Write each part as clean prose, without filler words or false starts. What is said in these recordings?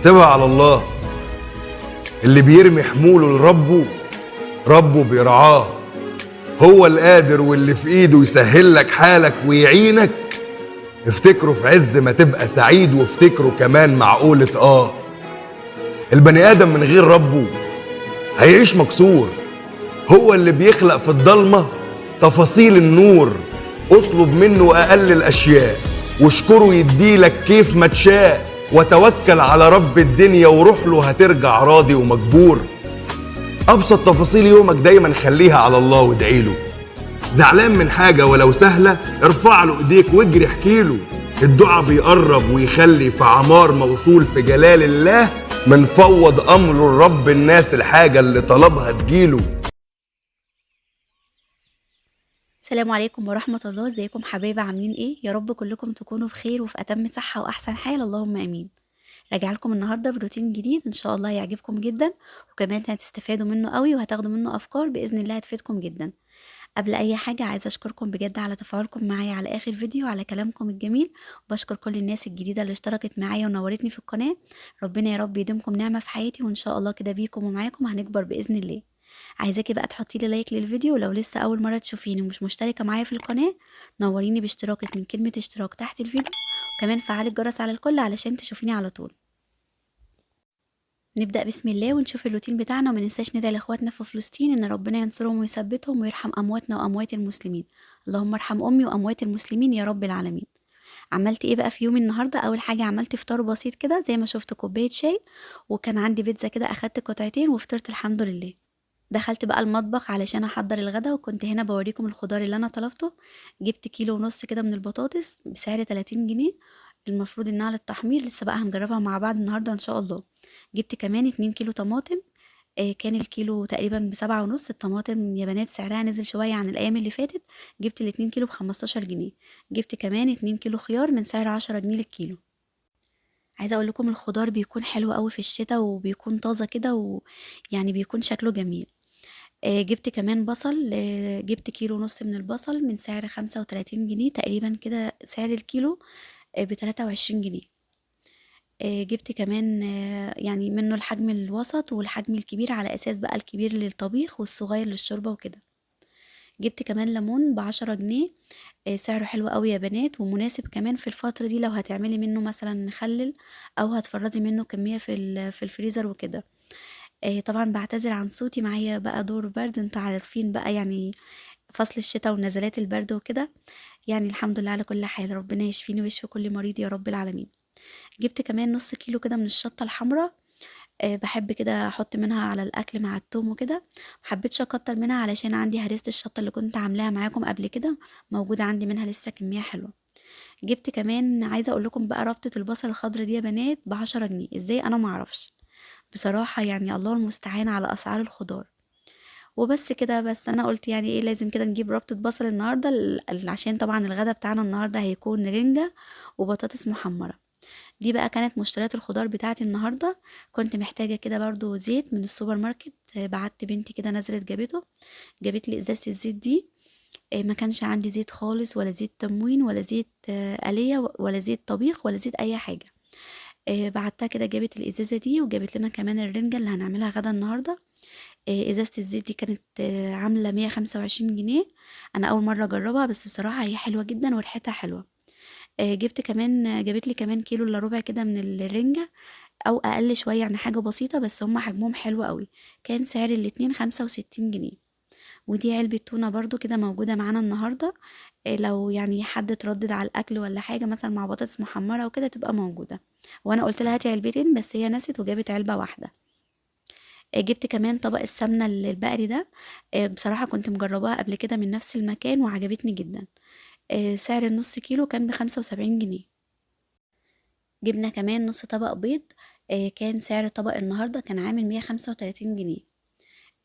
سيبها على الله. اللي بيرمي حموله لربه ربه بيرعاه. هو القادر واللي في ايده يسهل لك حالك ويعينك. افتكره في عز ما تبقى سعيد، وافتكره كمان معقولة البني آدم من غير ربه هيعيش مكسور. هو اللي بيخلق في الضلمة تفاصيل النور. اطلب منه أقل الأشياء واشكره يديلك كيف ما تشاء، وتوكل على رب الدنيا وروح له هترجع راضي ومجبور. أبسط تفاصيل يومك دايما خليها على الله وادعي له. زعلان من حاجة ولو سهلة ارفع له ايديك واجري احكيله. الدعاء بيقرب ويخلي في عمار موصول في جلال الله. من فوض أمره لرب الناس الحاجة اللي طلبها تجيله. السلام عليكم ورحمة الله. ازيكم حبايبي؟ عاملين ايه؟ يا رب كلكم تكونوا بخير وفي أتم صحة وأحسن حال، اللهم آمين. راجع لكم النهاردة بروتين جديد إن شاء الله يعجبكم جدا، وكمان هتستفادوا منه قوي وهتاخدوا منه أفكار بإذن الله هتفيدكم جدا. قبل أي حاجة عايزة أشكركم بجد على تفاعلكم معايا على آخر فيديو، على كلامكم الجميل، وبشكر كل الناس الجديدة اللي اشتركت معايا ونورتني في القناة. ربنا يا رب يديمكم نعمة في حياتي، وإن شاء الله كده بيكم ومعاكم هنكبر بإذن الله. عايزاكي بقى تحطي لي لايك للفيديو، ولو لسه اول مره تشوفيني ومش مشتركه معايا في القناه نوريني باشتراكك من كلمه اشتراك تحت الفيديو، وكمان فعلي الجرس على الكل علشان تشوفيني على طول. نبدا بسم الله ونشوف الروتين بتاعنا، وما ننساش ندعي لاخواتنا في فلسطين ان ربنا ينصرهم ويثبتهم ويرحم امواتنا واموات المسلمين. اللهم ارحم امي واموات المسلمين يا رب العالمين. عملت ايه بقى في يومي النهارده؟ اول حاجه عملت فطار بسيط كده زي ما شفت، كوبايه شاي، وكان عندي بيتزا كده اخدت قطعتين وفطرت الحمد لله. دخلت بقى المطبخ علشان احضر الغدا، وكنت هنا بوريكم الخضار اللي انا طلبته. جبت كيلو ونص كده من البطاطس بسعر 30 جنيه. المفروض انها للتحمير، لسه بقى هنجربها مع بعض النهارده ان شاء الله. جبت كمان 2 كيلو طماطم. كان الكيلو تقريبا ب7.5. الطماطم يا بنات سعرها نزل شوية عن الأيام اللي فاتت. جبت ال2 كيلو ب15 جنيه. جبت كمان 2 كيلو خيار من سعر 10 جنيه للكيلو. عايزة اقول لكم الخضار بيكون حلو قوي في الشتاء، وبيكون طازة كده، ويعني بيكون شكله جميل. جبت كمان بصل. جبت كيلو ونص من البصل من سعر 35 جنيه تقريبا كده سعر الكيلو، ب23 جنيه. جبت كمان يعني منه الحجم الوسط والحجم الكبير، على أساس بقى الكبير للطبيخ والصغير للشوربة وكده. جبت كمان ليمون ب10 جنيه. سعره حلو قوي يا بنات، ومناسب كمان في الفترة دي لو هتعملي منه مثلا مخلل، أو هتفرزي منه كمية في الفريزر وكده. طبعا بعتذر عن صوتي، معايا بقى دور برد، انتوا عارفين بقى يعني فصل الشتاء ونزلات البرد وكده. يعني الحمد لله على كل حال، ربنا يشفيني ويشفي كل مريض يا رب العالمين. جبت كمان نص كيلو كده من الشطة الحمراء. بحب كده احط منها على الاكل مع التوم وكده. محبتش اكتر منها علشان عندي هريسة الشطة اللي كنت عاملاها معاكم قبل كده، موجودة عندي منها لسه كمية حلوة. جبت كمان، عايزة اقول لكم بقى، ربطة البصل الخضرا دي يا بنات ب10 جنيه، ازاي انا معرفش بصراحة. يعني الله المستعان على اسعار الخضار. وبس كده، بس انا قلت يعني ايه لازم كده نجيب ربطة بصل النهاردة، عشان طبعا الغدا بتاعنا النهاردة هيكون رنجة وبطاطس محمرة. دي بقى كانت مشتريات الخضار بتاعتي النهاردة. كنت محتاجة كده برضو زيت من السوبر ماركت. بعت بنتي كده نزلت جابته، جابت لي ازازة الزيت دي. ما كانش عندي زيت خالص، ولا زيت تموين، ولا زيت آلية، ولا زيت طبيخ، ولا زيت اي حاجة. بعتها كده، جابت الازازة دي، وجابت لنا كمان الرنجة اللي هنعملها غدا النهاردة. ازازة الزيت دي كانت عاملة 125 جنيه. انا اول مرة اجربها، بس بصراحة هي حلوة جدا وريحتها حلوة. جبت كمان، جابت لي كمان كيلو الا ربع كده من الرنجة، او اقل شوية يعني حاجة بسيطة، بس هما حجمهم حلو قوي. كان سعر الاتنين 65 جنيه. ودي علبة تونة برضو كده موجودة معانا النهاردة. لو يعني حد تردد على الاكل ولا حاجة مثلا مع بطاطس محمرة وكده تبقى موجودة. وانا قلت لها هاتي علبتين، بس هي نست وجابت علبة واحدة. جبت كمان طبق السمنة البقري ده. بصراحة كنت مجرباها قبل كده من نفس المكان وعجبتني جدا. سعر النص كيلو كان ب75 جنيه. جبنا كمان نص طبق بيض. كان سعر الطبق النهاردة كان عامل 135 جنيه.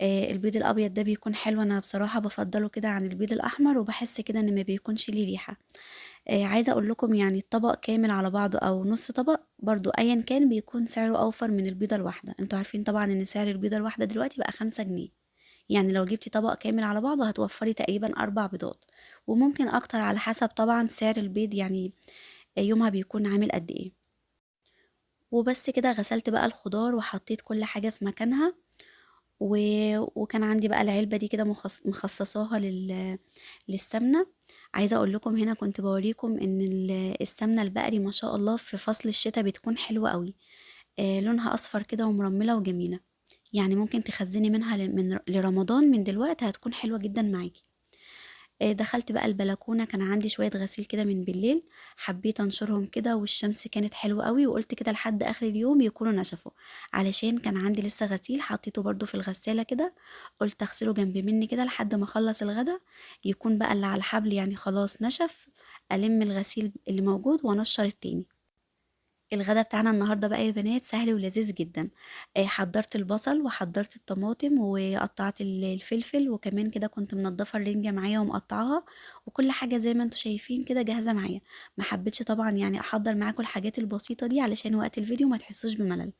البيض الأبيض ده بيكون حلو، أنا بصراحة بفضله كده عن البيض الأحمر، وبحس كده إن ما بيكونش ليه ريحة. عايزة أقول لكم يعني الطبق كامل على بعضه أو نص طبق برضو أيا كان بيكون سعره أوفر من البيضة الواحدة. انتوا عارفين طبعا إن سعر البيضة الواحدة دلوقتي بقى 5 جنيه. يعني لو جبتي طبق كامل على بعضه هتوفري تقريبا 4 بيضات، وممكن أكتر على حسب طبعا سعر البيض يعني يومها بيكون عامل قد إيه. وبس كده غسلت بقى الخضار وحطيت كل حاجة في مكانها. و... وكان عندي بقى العلبة دي كده مخصصاها للسمنة. عايزة اقول لكم هنا كنت بوريكم ان السمنة البقري ما شاء الله في فصل الشتاء بتكون حلوة قوي. لونها اصفر كده ومرملة وجميلة. يعني ممكن تخزني منها لرمضان من دلوقتي هتكون حلوة جدا معاكي. دخلت بقى البلكونة، كان عندي شوية غسيل كده من بالليل، حبيت انشرهم كده والشمس كانت حلوة قوي، وقلت كده لحد اخر اليوم يكونوا نشفوا. علشان كان عندي لسه غسيل حطيته برضو في الغسالة كده، قلت اغسله جنب مني كده لحد ما اخلص الغدا، يكون بقى اللي على الحبل يعني خلاص نشف، الم الغسيل اللي موجود وانشر التاني. الغدا بتاعنا النهارده بقى يا بنات سهل ولذيذ جدا. حضرت البصل وحضرت الطماطم وقطعت الفلفل، وكمان كده كنت منضفه الرنجة معايا ومقطعاها، وكل حاجه زي ما انتوا شايفين كده جاهزه معايا. ما حبيتش طبعا يعني احضر معاكم الحاجات البسيطه دي علشان وقت الفيديو ما تحسوش بملل.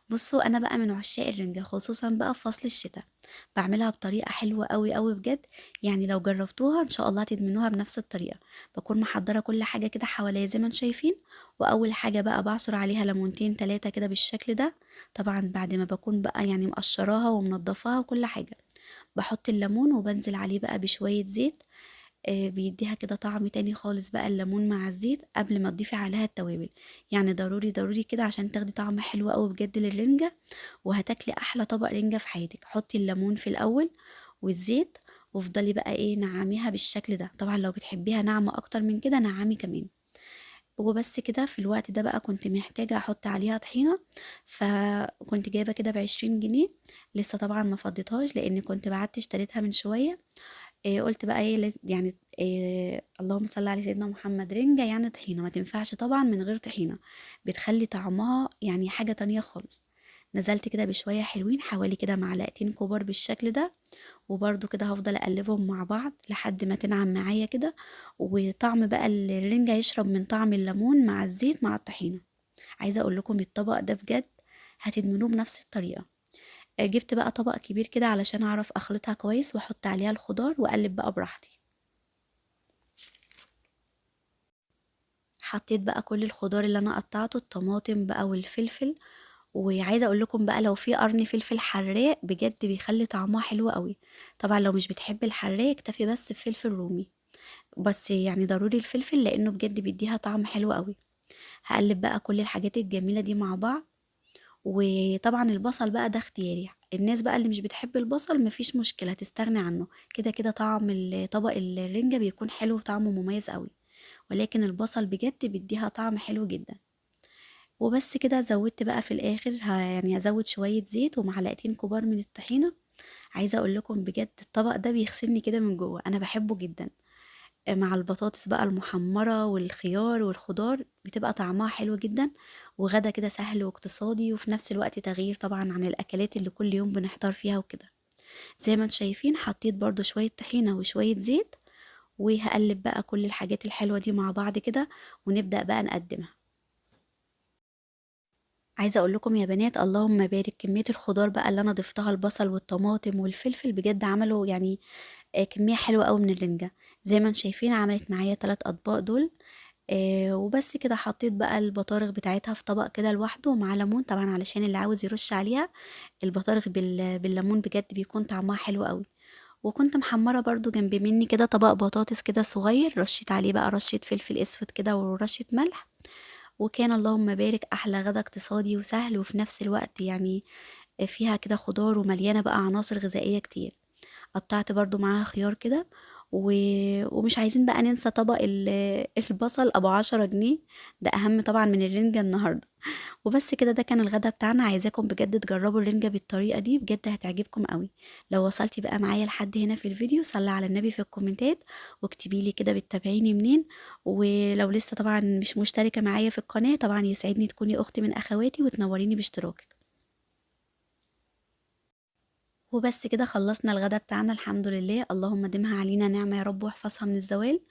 بصوا انا بقى من عشاق الرنجة خصوصا بقى في فصل الشتاء، بعملها بطريقة حلوة قوي قوي بجد. يعني لو جربتوها ان شاء الله هتدمنوها بنفس الطريقة. بكون محضرة كل حاجة كده حواليا زي ما انتم شايفين. واول حاجة بقى بعصر عليها ليمونتين تلاتة كده بالشكل ده. طبعا بعد ما بكون بقى يعني مقشراها ومنضفاها وكل حاجة، بحط الليمون وبنزل عليه بقى بشوية زيت. بيديها كده طعم تاني خالص بقى الليمون مع الزيت قبل ما تضيفي عليها التوابل. يعني ضروري ضروري كده عشان تاخدي طعم حلو قوي بجد للرنجة، وهتاكلي احلى طبق رنجة في حياتك. حطي الليمون في الاول والزيت، وافضلي بقى ايه نعميها بالشكل ده. طبعا لو بتحبيها ناعمة اكتر من كده نعمي كمان. وبس كده في الوقت ده بقى كنت محتاجة احط عليها طحينة، فكنت جايبة كده ب20 جنيه. لسه طبعا ما فضيتهاش لان كنت بعت اشتريتها من شوية. قلت بقى ايه يعني اللهم صل على سيدنا محمد، رنجة يعني طحينة ما تنفعش طبعا من غير طحينة، بتخلي طعمها يعني حاجة تانية خالص. نزلت كده بشوية حلوين حوالي كده معلقتين كبار بالشكل ده، وبرضو كده هفضل اقلبهم مع بعض لحد ما تنعم معايا كده، وطعم بقى الرنجة يشرب من طعم الليمون مع الزيت مع الطحينة. عايزة اقول لكم الطبق ده بجد هتدمنوه بنفس الطريقة. جبت بقى طبق كبير كده علشان اعرف اخلطها كويس واحط عليها الخضار واقلب بقى براحتي. حطيت بقى كل الخضار اللي انا قطعته، الطماطم بقى والفلفل. وعايزه اقول لكم بقى لو في قرن فلفل حراق بجد بيخلي طعمها حلو قوي. طبعا لو مش بتحب الحراق اكتفي بس بفلفل رومي، بس يعني ضروري الفلفل لانه بجد بيديها طعم حلو قوي. هقلب بقى كل الحاجات الجميله دي مع بعض. وطبعا البصل بقى ده اختياري، الناس بقى اللي مش بتحب البصل مفيش مشكلة تستغني عنه، كده كده طعم طبق الرنجة بيكون حلو وطعمه مميز قوي. ولكن البصل بجد بيديها طعم حلو جدا. وبس كده زودت بقى في الاخر يعني هزود شوية زيت ومعلقتين كبار من الطحينة. عايزة اقول لكم بجد الطبق ده بيغسلني كده من جوه، انا بحبه جدا. مع البطاطس بقى المحمرة والخيار والخضار بتبقى طعمها حلو جدا. وغدا كده سهل واقتصادي وفي نفس الوقت تغيير طبعا عن الأكلات اللي كل يوم بنحتار فيها وكده. زي ما انتم شايفين حطيت برضو شوية طحينة وشوية زيت، وهقلب بقى كل الحاجات الحلوة دي مع بعض كده ونبدأ بقى نقدمها. عايزة اقول لكم يا بنات اللهم بارك كمية الخضار بقى اللي انا ضفتها، البصل والطماطم والفلفل بجد عملوا يعني كمية حلوة قوي من الرنجة. زي ما انتم شايفين عملت معايا 3 اطباق دول. وبس كده حطيت بقى البطارخ بتاعتها في طبق كده لوحده مع ليمون طبعا علشان اللي عاوز يرش عليها. البطارخ بالليمون بجد بيكون طعمها حلو قوي. وكنت محمرة برضو جنب مني كده طبق بطاطس كده صغير، رشيت عليه بقى رشة فلفل اسود كده ورشة ملح. وكان اللهم بارك احلى غدا اقتصادي وسهل وفي نفس الوقت يعني فيها كده خضار ومليانة بقى عناصر غذائية كتير. قطعت برضو معاها خيار كده. و... ومش عايزين بقى ننسى طبق البصل ابو 10 جنيه، ده اهم طبعا من الرنجة النهاردة. وبس كده ده كان الغدا بتاعنا. عايزاكم بجد تجربوا الرنجة بالطريقة دي بجد هتعجبكم قوي. لو وصلتي بقى معايا لحد هنا في الفيديو صلي على النبي في الكومنتات، واكتبي لي كده بتتابعيني منين. ولو لسه طبعا مش مشتركة معايا في القناة طبعا يسعدني تكوني اختي من اخواتي وتنوريني باشتراكك. وبس كده خلصنا الغدا بتاعنا الحمد لله، اللهم ديمها علينا نعمة يا رب واحفظها من الزوال.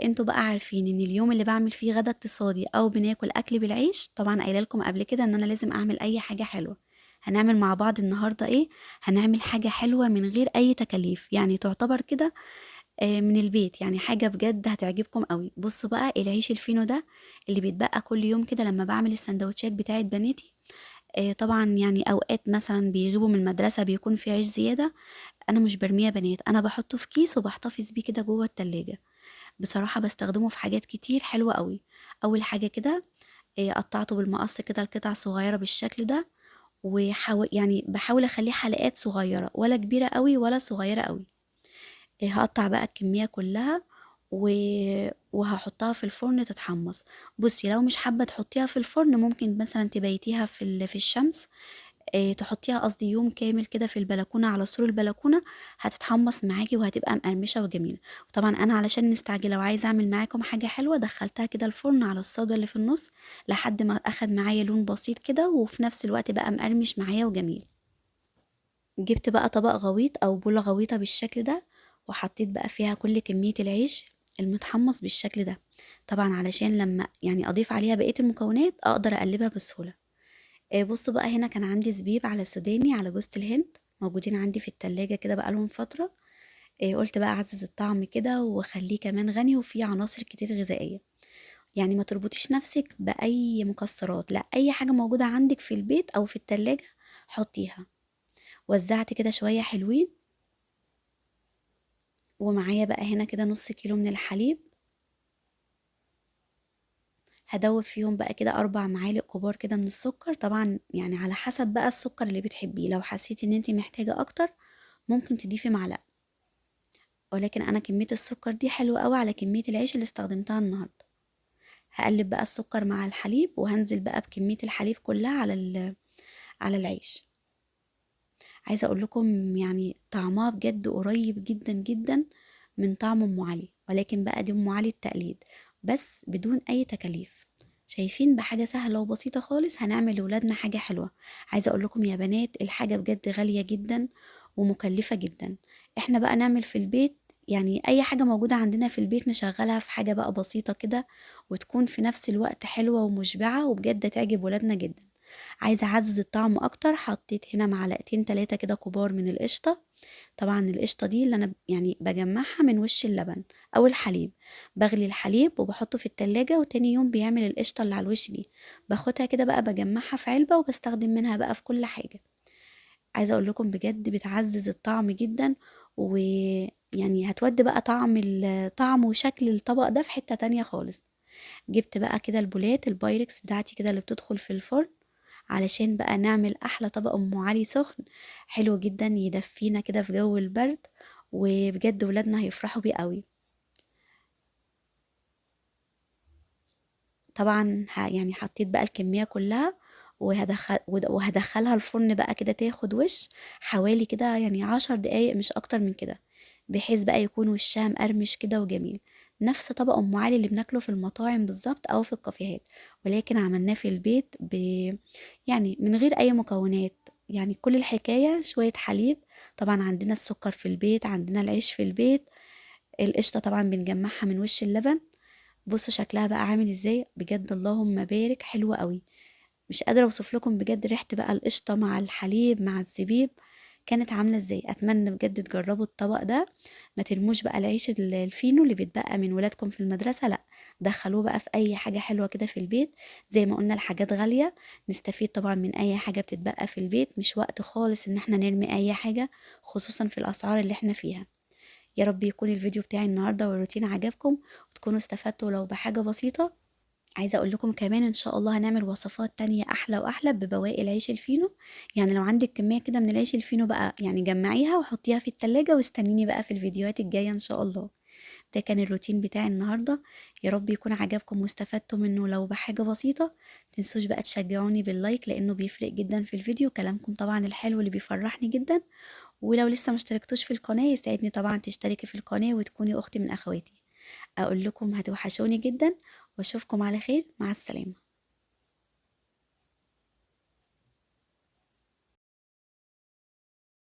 انتوا بقى عارفين ان اليوم اللي بعمل فيه غدا اقتصادي او بناكل اكل بالعيش، طبعا قايله لكم قبل كده ان انا لازم اعمل اي حاجة حلوة. هنعمل مع بعض النهاردة ايه؟ هنعمل حاجة حلوة من غير اي تكاليف، يعني تعتبر كده من البيت، يعني حاجة بجد هتعجبكم قوي. بصوا بقى العيش الفينو ده اللي بيتبقى كل يوم كده لما بعمل السندوتشات بتاعت بناتي. طبعا يعني اوقات مثلا بيغيبوا من المدرسة بيكون في عيش زيادة، انا مش برميه يا بنات، انا بحطه في كيس وبحتفظ بيه كده جوه التلاجة. بصراحة بستخدمه في حاجات كتير حلوة قوي. اول حاجة كده قطعته بالمقص كده لقطع صغيرة بالشكل ده، يعني بحاول اخليه حلقات صغيرة، ولا كبيرة قوي ولا صغيرة قوي. هقطع بقى الكمية كلها و... وهحطها في الفرن تتحمص. بصي لو مش حابة تحطيها في الفرن ممكن مثلا تبيتيها في الشمس، تحطيها قصدي يوم كامل كده في البلكونة على سور البلكونة، هتتحمص معاكي وهتبقى مقرمشة وجميلة. وطبعا انا علشان مستعجلة وعايزة اعمل معاكم حاجة حلوة دخلتها كده الفرن على الصاجة اللي في النص لحد ما اخد معايا لون بسيط كده، وفي نفس الوقت بقى مقرمش معايا وجميل. جبت بقى طبق غويط او بولة غويطة بالشكل ده، وحطيت بقى فيها كل كمية العيش المتحمص بالشكل ده، طبعا علشان لما يعني اضيف عليها بقية المكونات اقدر اقلبها بسهولة. بصوا بقى هنا كان عندي زبيب على سوداني على جوز الهند موجودين عندي في التلاجة كده بقالهم فترة. قلت بقى اعزز الطعم كده واخليه كمان غني وفيه عناصر كتير غذائية. يعني ما تربطيش نفسك بأي مكسرات، لا اي حاجة موجودة عندك في البيت او في التلاجة حطيها. وزعت كده شوية حلوين، ومعايا بقى هنا كده نص كيلو من الحليب. هدوب فيهم بقى كده 4 معالق كبار كده من السكر، طبعا يعني على حسب بقى السكر اللي بتحبيه، لو حسيتي ان انتي محتاجة اكتر ممكن تضيفي معلقة، ولكن انا كمية السكر دي حلوة قوي على كمية العيش اللي استخدمتها النهاردة. هقلب بقى السكر مع الحليب وهنزل بقى بكمية الحليب كلها على العيش. عايزة اقول لكم يعني طعمها بجد قريب جدا جدا من طعم ام علي، ولكن بقى دي ام علي التقليد بس بدون اي تكاليف. شايفين بحاجة سهلة وبسيطة خالص هنعمل لولادنا حاجة حلوة. عايزة اقول لكم يا بنات الحاجة بجد غالية جدا ومكلفة جدا. احنا بقى نعمل في البيت، يعني اي حاجة موجودة عندنا في البيت نشغلها في حاجة بقى بسيطة كده وتكون في نفس الوقت حلوة ومشبعة وبجد تعجب ولادنا جدا. عايزة اعزز الطعم اكتر حطيت هنا معلقتين 3 كده كبار من القشطة. طبعا القشطة دي اللي انا يعني بجمعها من وش اللبن او الحليب. بغلي الحليب وبحطه في التلاجة وتاني يوم بيعمل القشطة اللي على الوش دي. باخدها كده بقى بجمعها في علبة وبستخدم منها بقى في كل حاجة. عايزة اقول لكم بجد بتعزز الطعم جدا، ويعني هتودي بقى طعم وشكل الطبق ده في حتة تانية خالص. جبت بقى كده البولات البايركس بتاعتي كده اللي بتدخل في الفرن علشان بقى نعمل احلى طبق ام علي سخن حلو جدا يدفينا كده في جو البرد، وبجد ولادنا هيفرحوا بيه قوي. طبعا يعني حطيت بقى الكمية كلها وهدخلها الفرن بقى كده تاخد وش حوالي كده يعني 10 دقايق مش اكتر من كده، بحيث بقى يكون وشها مقرمش كده وجميل. نفس طبق ام علي اللي بناكله في المطاعم بالظبط او في الكافيهات، ولكن عملناه في البيت يعني من غير اي مكونات. يعني كل الحكاية شوية حليب، طبعا عندنا السكر في البيت، عندنا العيش في البيت، القشطة طبعا بنجمعها من وش اللبن. بصوا شكلها بقى عامل ازاي، بجد اللهم بارك حلوة قوي. مش قادرة اوصف لكم بجد ريحة بقى القشطة مع الحليب مع الزبيب كانت عاملة ازاي. اتمنى بجد تجربوا الطبق ده. ما ترموش بقى العيش الفينو اللي بيتبقى من ولادكم في المدرسة، لا دخلوه بقى في اي حاجة حلوة كده في البيت. زي ما قلنا الحاجات غالية، نستفيد طبعا من اي حاجة بتتبقى في البيت، مش وقت خالص ان احنا نرمي اي حاجة خصوصا في الاسعار اللي احنا فيها. يا رب يكون الفيديو بتاعي النهاردة والروتين عجبكم وتكونوا استفدتوا لو بحاجة بسيطة. عايزة اقول لكم كمان ان شاء الله هنعمل وصفات تانية احلى واحلى ببواقي العيش الفينو. يعني لو عندك كمية كده من العيش الفينو بقى يعني جمعيها وحطيها في التلاجة واستنيني بقى في الفيديوهات الجاية ان شاء الله. ده كان الروتين بتاعي النهاردة. يا رب يكون عجبكم واستفدتوا منه لو بحاجة بسيطة. متنسوش بقى تشجعوني باللايك لانه بيفرق جدا في الفيديو، كلامكم طبعا الحلو اللي بيفرحني جدا. ولو لسه مشتركتوش في القناة يسعدني طبعا تشتركي في القناة وتكوني اختي من اخواتي. اقول لكم هتوحشوني جدا واشوفكم على خير، مع السلامة.